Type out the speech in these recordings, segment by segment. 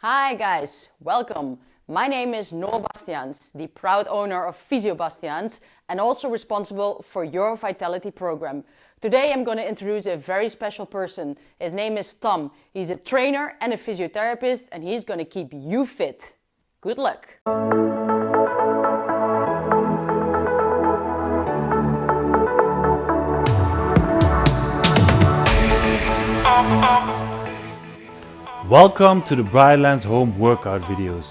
Hi guys, welcome. My name is Noor Bastiaans, the proud owner of Physio Bastiaans and also responsible for your Vitality program. Today I'm going to introduce a very special person. His name is Tom. He's a trainer and a physiotherapist and he's going to keep you fit. Good luck. Welcome to the Brightlands Home Workout videos.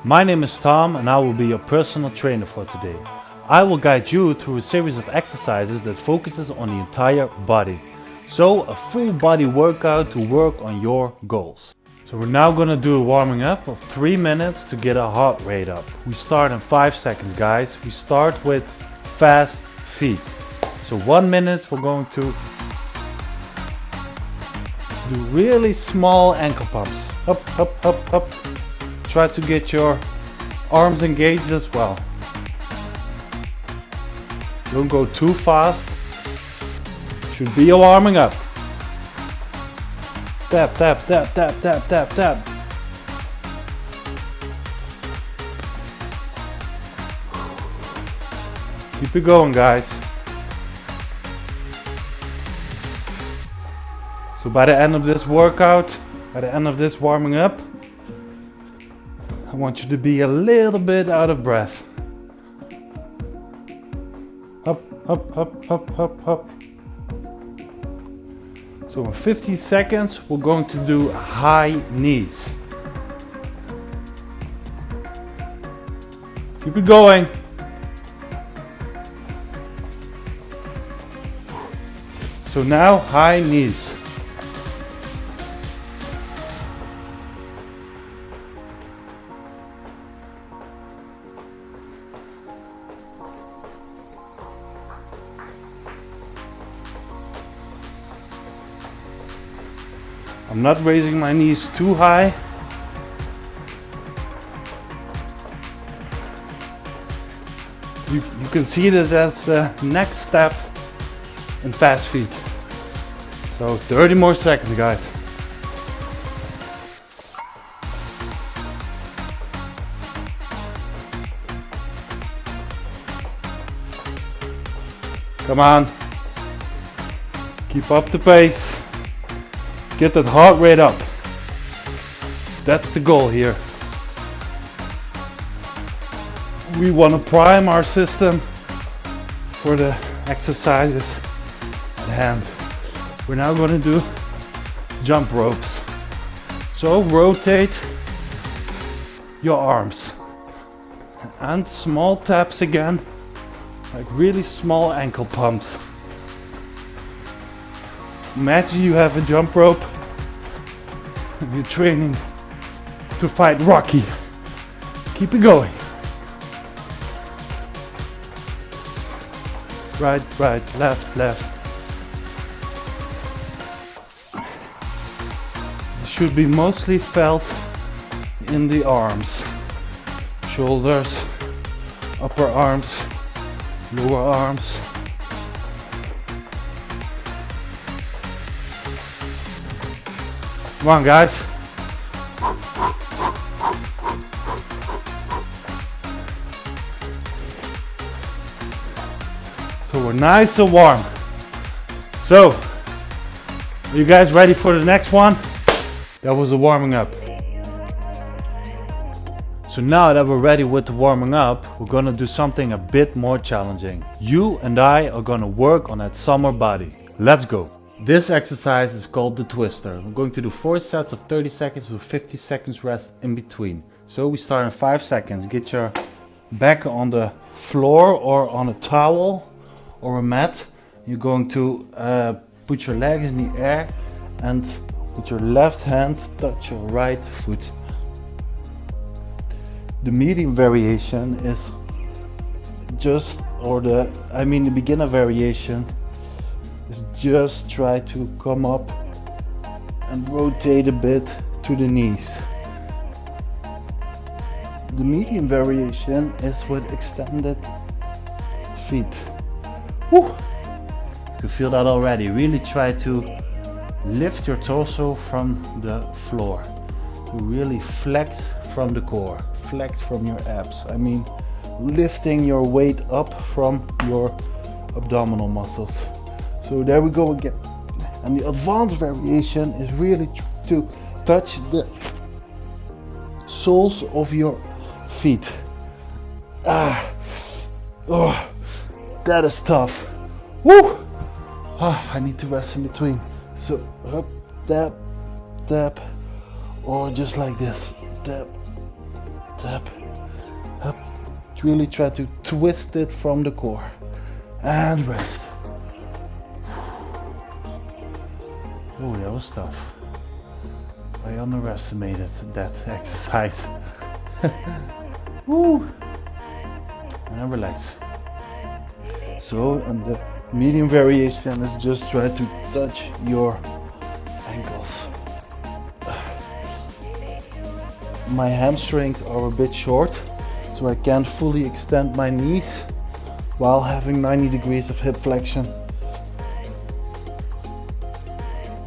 My name is Tom and I will be your personal trainer for today. I will guide you through a series of exercises that focuses on the entire body. So a full body workout to work on your goals. So we're now going to do a warming up of 3 minutes to get our heart rate up. We start in 5 seconds guys. We start with fast feet. So 1 minute we're going to do really small ankle pumps. Up, up, up, up. Try to get your arms engaged as well. Don't go too fast. Should be a warming up. Tap, tap, tap, tap, tap, tap, tap. Keep it going, guys. So by the end of this workout, by the end of this warming up, I want you to be a little bit out of breath. Up, up, up, up, up, up. So in 15 seconds, we're going to do high knees. Keep it going. So now high knees. I'm not raising my knees too high. You can see this as the next step in fast feet. So 30 more seconds, guys. Come on. Keep up the pace. Get that heart rate up. That's the goal here. We want to prime our system for the exercises at hand. We're now going to do jump ropes. So rotate your arms and small taps again, like really small ankle pumps. Imagine you have a jump rope and you're training to fight Rocky. Keep it going. Right, right, left, left. It should be mostly felt in the arms, shoulders, upper arms, lower arms. Come on, guys. So we're nice and warm. So, are you guys ready for the next one? That was the warming up. So now that we're ready with the warming up, we're gonna do something a bit more challenging. You and I are gonna work on that summer body. Let's go. This exercise is called the twister. We're going to do 4 sets of 30 seconds with 50 seconds rest in between. So we start in 5 seconds. Get your back on the floor or on a towel or a mat. You're going to put your legs in the air and with your left hand touch your right foot. The medium variation is just, the beginner variation is just try to come up and rotate a bit to the knees. The medium variation is with extended feet. Woo! You can feel that already. Really try to lift your torso from the floor. to really flex from the core, flex from your abs. I mean, lifting your weight up from your abdominal muscles. So there we go again. And the advanced variation is really to touch the soles of your feet. Oh, that is tough. Woo! I need to rest in between. So up, tap, tap, or just like this. Tap, tap, up. Really try to twist it from the core. And rest. Oh, that was tough. I underestimated that exercise. Woo! And relax. So, and the medium variation is just try to touch your ankles. My hamstrings are a bit short, so I can't fully extend my knees while having 90 degrees of hip flexion.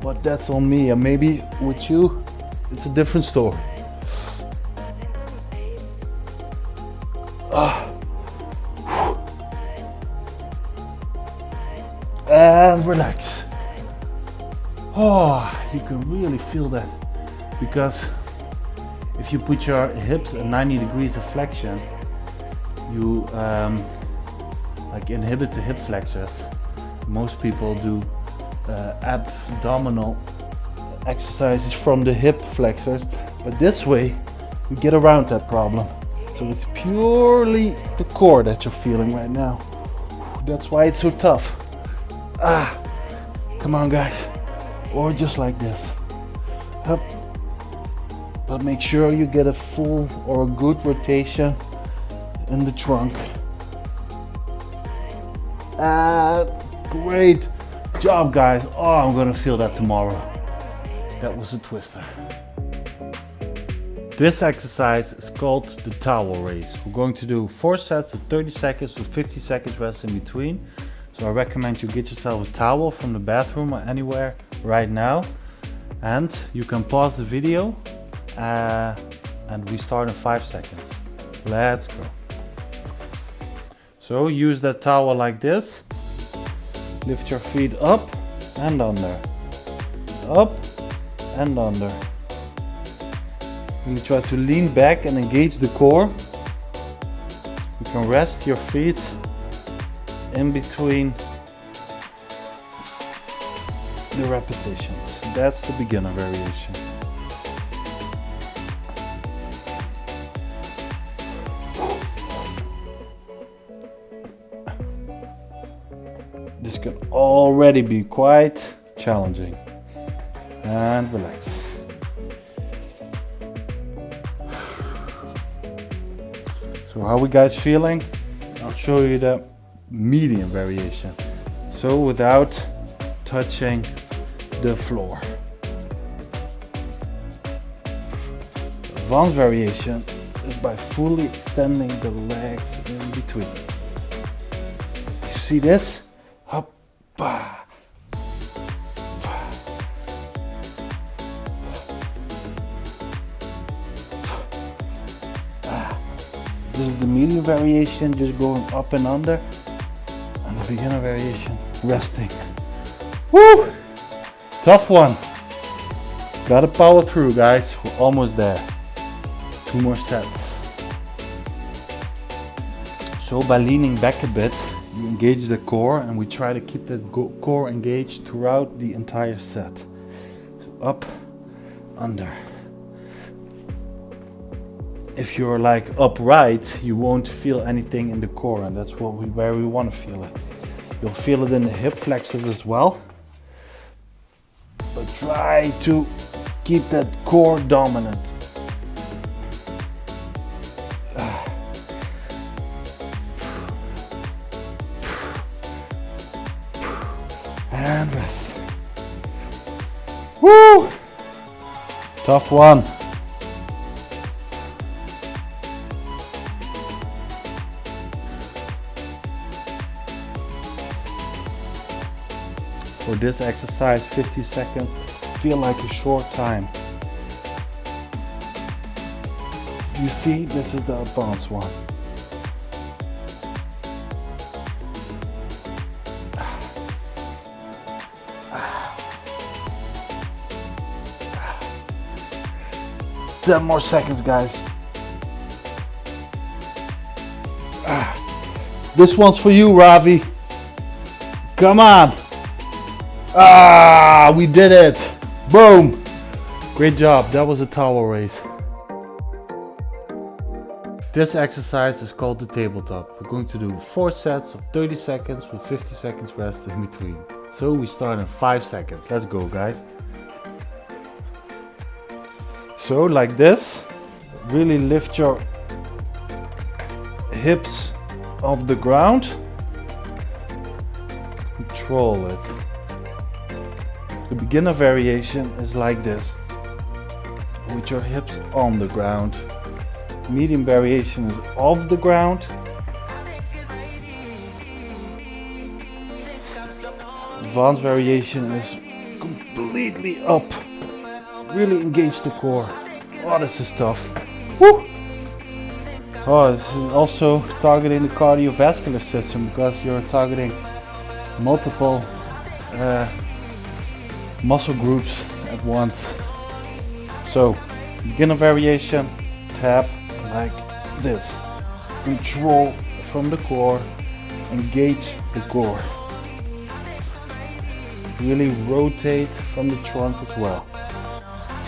But that's on me, and maybe with you, it's a different story. And relax. Oh, you can really feel that, because if you put your hips at 90 degrees of flexion, you like inhibit the hip flexors. Most people do abdominal exercises from the hip flexors, but this way we get around that problem. So it's purely the core that you're feeling right now. That's why it's so tough. Come on guys, or just like this. Up. But make sure you get a full or a good rotation in the trunk. Great job guys. Oh, I'm gonna feel that tomorrow. That was a twister. This exercise is called the towel raise. We're going to do 4 sets of 30 seconds with 50 seconds rest in between. So I recommend you get yourself a towel from the bathroom or anywhere right now. And you can pause the video and we start in 5 seconds. Let's go. So use that towel like this. Lift your feet up and under. Up and under. You try to lean back and engage the core. You can rest your feet in between the repetitions. That's the beginner variation. This can already be quite challenging. And relax. So how are we guys feeling? I'll show you the medium variation. So without touching the floor. The advanced variation is by fully extending the legs in between. You see this? Hoppa. This is the medium variation, just going up and under, and the beginner variation, resting. Woo! Tough one. Gotta power through, guys. We're almost there. 2 more sets. So by leaning back a bit, you engage the core, and we try to keep that core engaged throughout the entire set. So up, under. If you're like upright, you won't feel anything in the core, and that's where we want to feel it. You'll feel it in the hip flexors as well, but try to keep that core dominant. And rest. Woo! Tough one. For this exercise, 50 seconds feel like a short time. You see, this is the advanced one. 10 more seconds, guys. This one's for you, Ravi. Come on. We did it. Boom. Great job. That was a towel raise. This exercise is called the tabletop. We're going to do 4 sets of 30 seconds with 50 seconds rest in between. So we start in 5 seconds. Let's go, guys. So like this, really lift your hips off the ground. Control it. The beginner variation is like this, with your hips on the ground. Medium variation is off the ground. Advanced variation is completely up. Really engage the core. Oh, this is tough. Woo! Oh, this is also targeting the cardiovascular system because you're targeting multiple muscle groups at once. So, beginner variation, tap like this. Control from the core, engage the core. Really rotate from the trunk as well.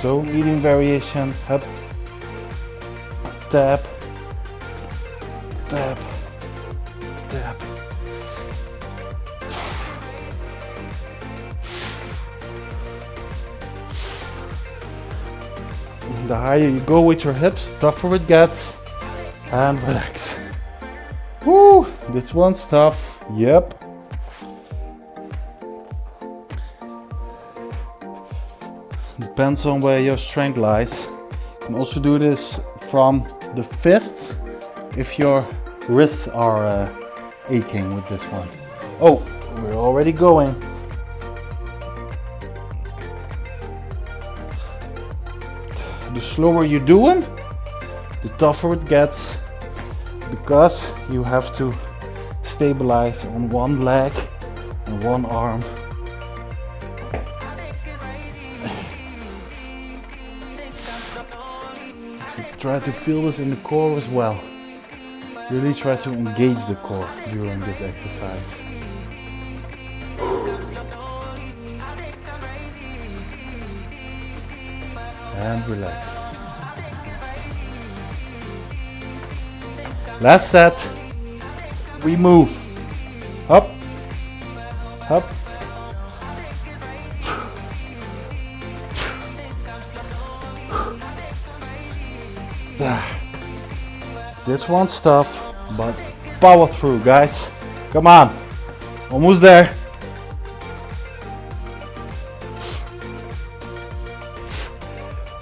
So, medium variation, up, tap, tap, tap. The higher you go with your hips, tougher it gets. And relax. Woo! This one's tough. Yep. Depends on where your strength lies. You can also do this from the fists if your wrists are aching with this one. Oh, we're already going. The slower you're doing, the tougher it gets, because you have to stabilize on one leg and one arm. Try to feel this in the core as well. Really try to engage the core during this exercise. And relax. Last set. We move. Up. Up. This one's tough, but power through, guys. Come on. Almost there.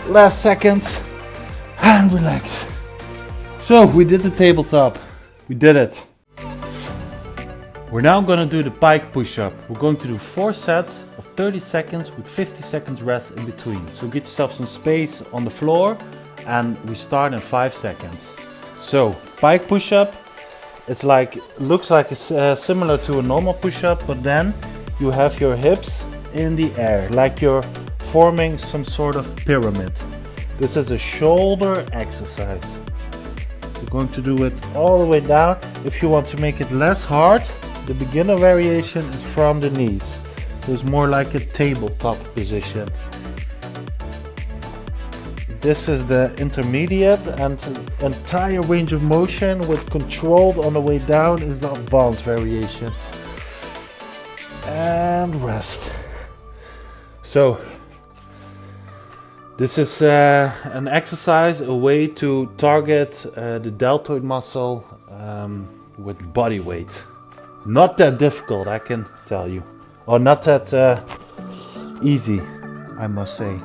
Last seconds. And relax. So, we did the tabletop. We did it. We're now going to do the pike push-up. We're going to do 4 sets of 30 seconds with 50 seconds rest in between. So get yourself some space on the floor and we start in 5 seconds. So, pike push-up, it's like, looks like it's similar to a normal push-up, but then you have your hips in the air, like you're forming some sort of pyramid. This is a shoulder exercise. You're going to do it all the way down. If you want to make it less hard, the beginner variation is from the knees. So it's more like a tabletop position. This is the intermediate, and entire range of motion with controlled on the way down is the advanced variation. And rest. So this is an exercise, a way to target the deltoid muscle with body weight. Not that difficult, I can tell you. Or not that easy, I must say.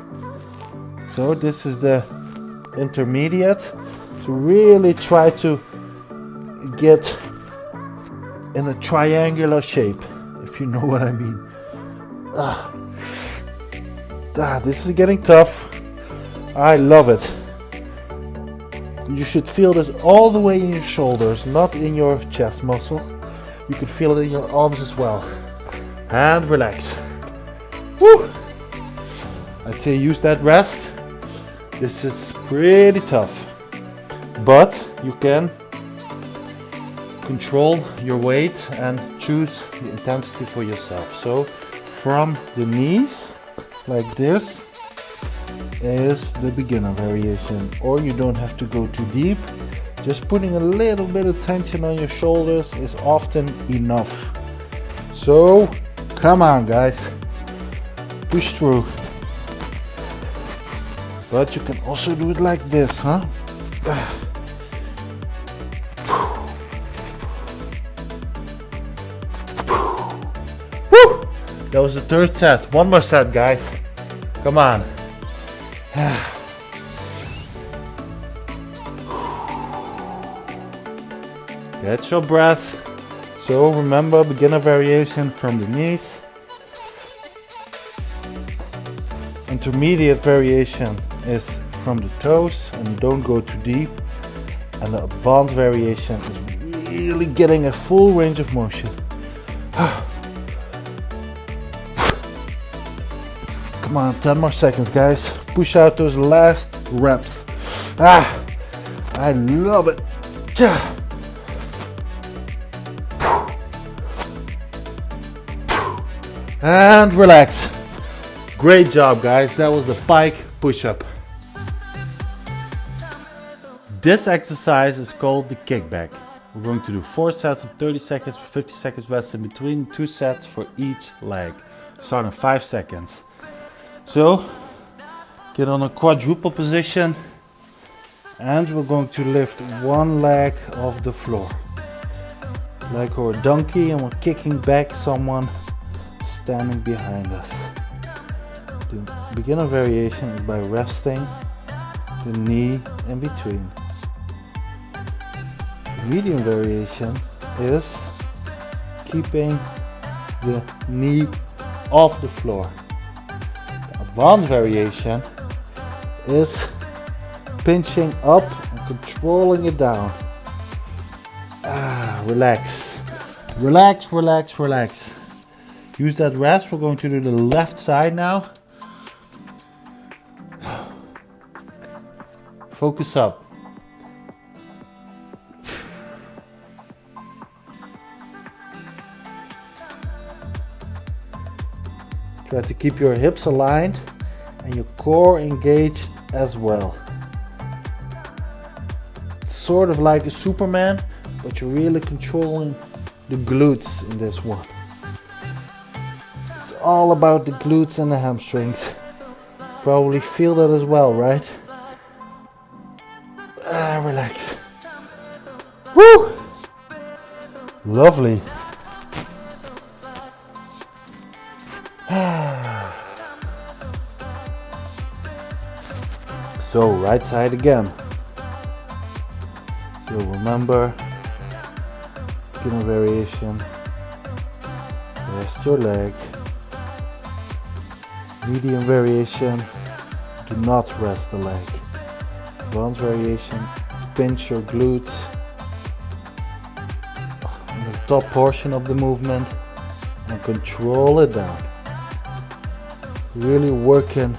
So this is the intermediate, to really try to get in a triangular shape, if you know what I mean. This is getting tough. I love it. You should feel this all the way in your shoulders, not in your chest muscle. You can feel it in your arms as well. And relax. Woo! I'd say use that rest. This is pretty tough, but you can control your weight and choose the intensity for yourself. So from the knees, like this, is the beginner variation, or you don't have to go too deep. Just putting a little bit of tension on your shoulders is often enough. So come on guys, push through. But you can also do it like this, huh? Woo! That was the third set. One more set, guys. Come on. Get your breath. So remember, beginner variation from the knees. Intermediate variation is from the toes and don't go too deep. And the advanced variation is really getting a full range of motion. Come on, 10 more seconds guys. Push out those last reps. I love it. And relax. Great job guys, that was the pike push-up. This exercise is called the kickback. We're going to do 4 sets of 30 seconds with 50 seconds rest in between, 2 sets for each leg. Start in 5 seconds. So get on a quadruple position and we're going to lift one leg off the floor. Like we're a donkey and we're kicking back someone standing behind us. The beginner variation is by resting the knee in between. The medium variation is keeping the knee off the floor. The advanced variation is pinching up and controlling it down. Relax. Relax, relax, relax. Use that rest. We're going to do the left side now. Focus up. Try to keep your hips aligned and your core engaged as well. It's sort of like a Superman, but you're really controlling the glutes in this one. It's all about the glutes and the hamstrings. Probably feel that as well, right? Relax. Woo! Lovely. So right side again. So remember, beginner variation. Rest your leg. Medium variation. Do not rest the leg. Advanced variation. Pinch your glutes on the top portion of the movement and control it down. Really working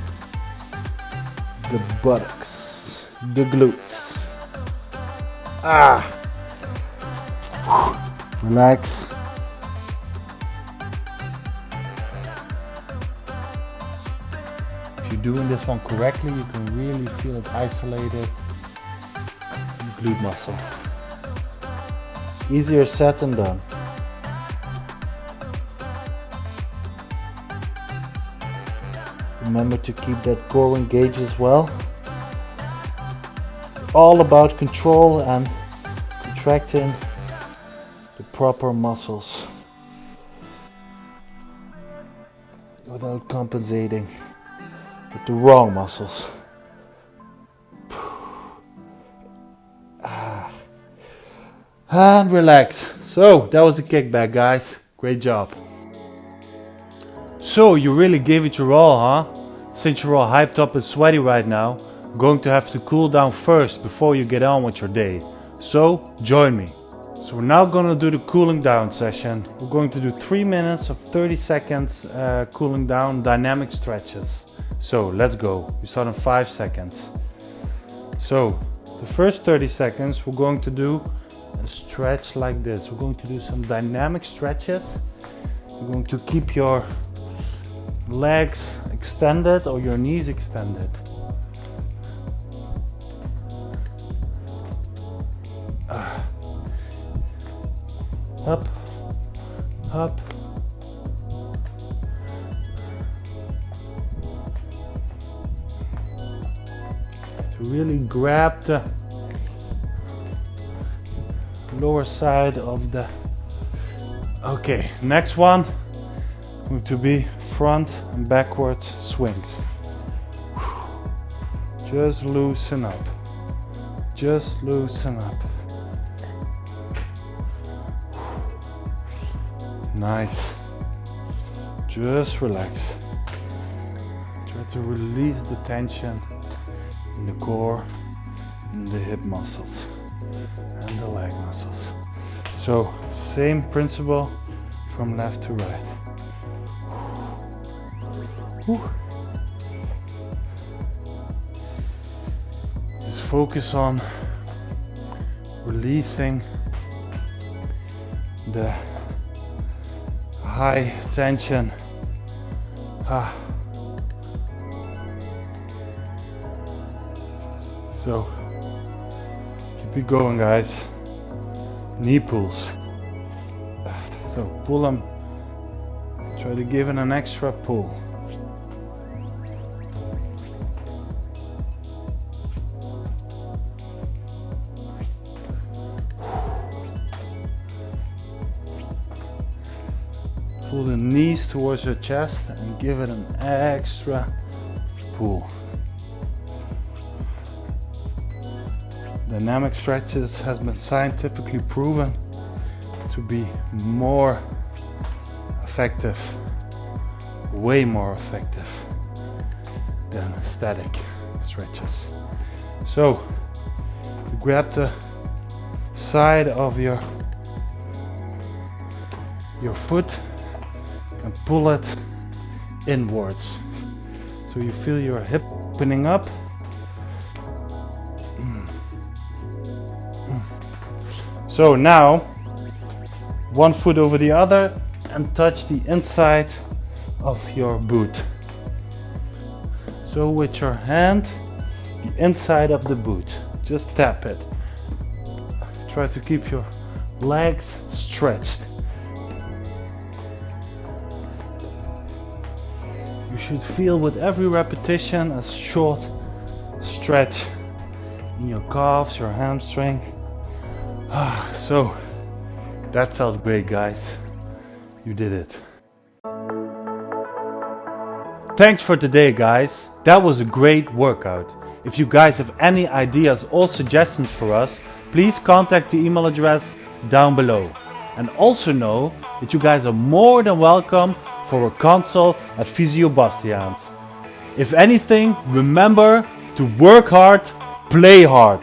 the buttocks, the glutes. Relax. If you're doing this one correctly, you can really feel it isolated. Glute muscle. Easier said than done. Remember to keep that core engaged as well. It's all about control and contracting the proper muscles without compensating with the wrong muscles. And relax. So that was a kickback guys. Great job. So you really gave it your all, huh? Since you're all hyped up and sweaty right now, You're going to have to cool down first before you get on with your day. So join me. So we're now going to do the cooling down session. We're going to do 3 minutes of 30 seconds cooling down dynamic stretches. So let's go. We start in 5 seconds. So the first 30 seconds we're going to do a stretch like this. We're going to do some dynamic stretches. You're going to keep your legs extended or your knees extended. Up, up. To really grab the lower side of the... Okay, next one going to be front and backwards swings. Just loosen up. Just loosen up. Nice. Just relax. Try to release the tension in the core, in the hip muscles and the leg muscles. So same principle from left to right. Just focus on releasing the high tension. So keep it going, guys. Knee pulls. So pull them. Try to give it an extra pull. Pull the knees towards your chest and give it an extra pull. Dynamic stretches has been scientifically proven to be more effective, way more effective than static stretches. So you grab the side of your foot and pull it inwards. So you feel your hip opening up. So now, one foot over the other and touch the inside of your boot. So with your hand, the inside of the boot, just tap it. Try to keep your legs stretched. You should feel with every repetition a short stretch in your calves, your hamstring. So that felt great, guys. You did it. Thanks for today, guys. That was a great workout. If you guys have any ideas or suggestions for us, please contact the email address down below. And also know that you guys are more than welcome for a consult at Physio Bastiaans. If anything, remember to work hard, play hard.